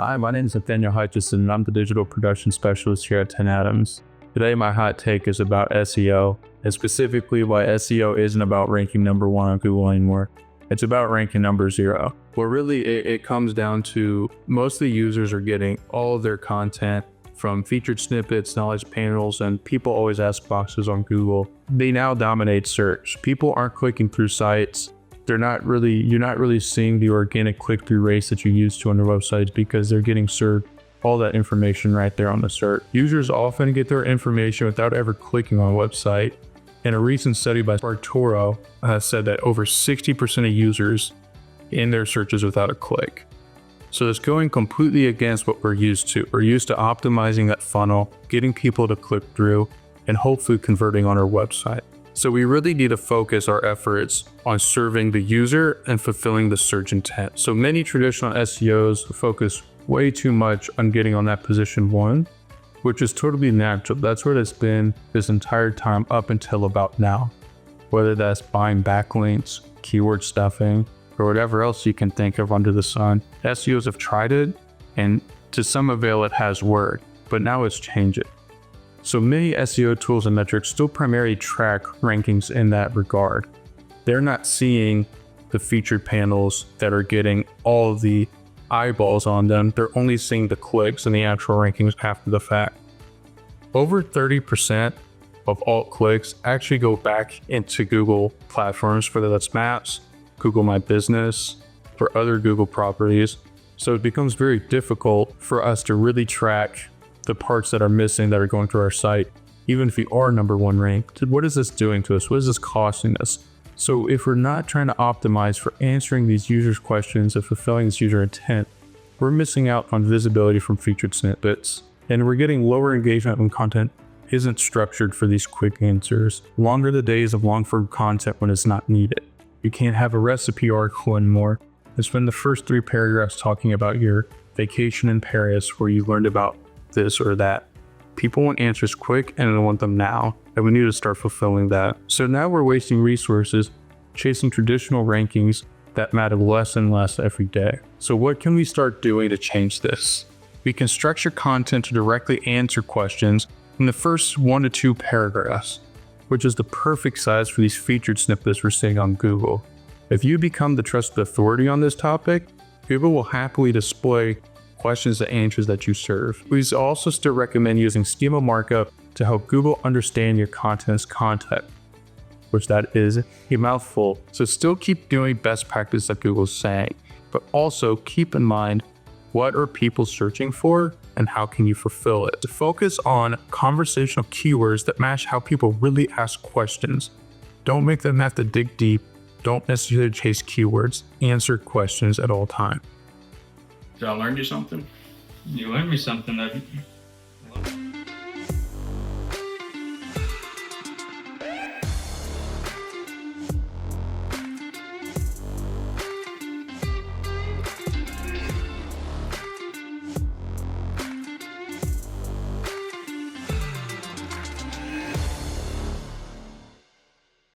Hi, my name is Nathaniel Hutchison, and I'm the digital production specialist here at 10 Atoms. Today, my hot take is about SEO, and specifically why SEO isn't about ranking number 1 on Google anymore. It's about ranking number 0. Well, really, it comes down to most of the users are getting all of their content from featured snippets, knowledge panels, and people always ask boxes on Google. They now dominate search. People aren't clicking through sites. You're not really seeing the organic click-through rates that you used to on their websites because they're getting served all that information right there on the search. Users often get their information without ever clicking on a website. And a recent study by Spartoro said that over 60% of users in their searches without a click. So it's going completely against what we're used to. We're used to optimizing that funnel, getting people to click through, and hopefully converting on our website. So we really need to focus our efforts on serving the user and fulfilling the search intent. So many traditional SEOs focus way too much on getting on that position 1, which is totally natural. That's what it's been this entire time up until about now. Whether that's buying backlinks, keyword stuffing, or whatever else you can think of under the sun. SEOs have tried it, and to some avail it has worked, but now it's changing. So many SEO tools and metrics still primarily track rankings in that regard. They're not seeing the featured panels that are getting all of the eyeballs on them. They're only seeing the clicks and the actual rankings after the fact. Over 30% of all clicks actually go back into Google platforms, whether that's Maps, Google My Business, or other Google properties. So it becomes very difficult for us to really track the parts that are missing that are going through our site, even if we are number 1 ranked. What is this doing to us? What is this costing us? So if we're not trying to optimize for answering these users' questions and fulfilling this user intent, we're missing out on visibility from featured snippets, and we're getting lower engagement when content isn't structured for these quick answers. Longer the days of long-form content when it's not needed. You can't have a recipe article anymore and spend the first 3 paragraphs talking about your vacation in Paris where you learned about this or that. People want answers quick and they want them now, and we need to start fulfilling that. So now we're wasting resources chasing traditional rankings that matter less and less every day. So what can we start doing to change this? We can structure content to directly answer questions in the first 1 to 2 paragraphs, which is the perfect size for these featured snippets we're seeing on Google. If you become the trusted authority on this topic, Google will happily display questions and answers that you serve. We also still recommend using schema markup to help Google understand your content's content, which that is a mouthful. So still keep doing best practice that Google's saying, but also keep in mind what are people searching for and how can you fulfill it. To focus on conversational keywords that match how people really ask questions. Don't make them have to dig deep. Don't necessarily chase keywords. Answer questions at all times. Did I learn you something? You learned me something.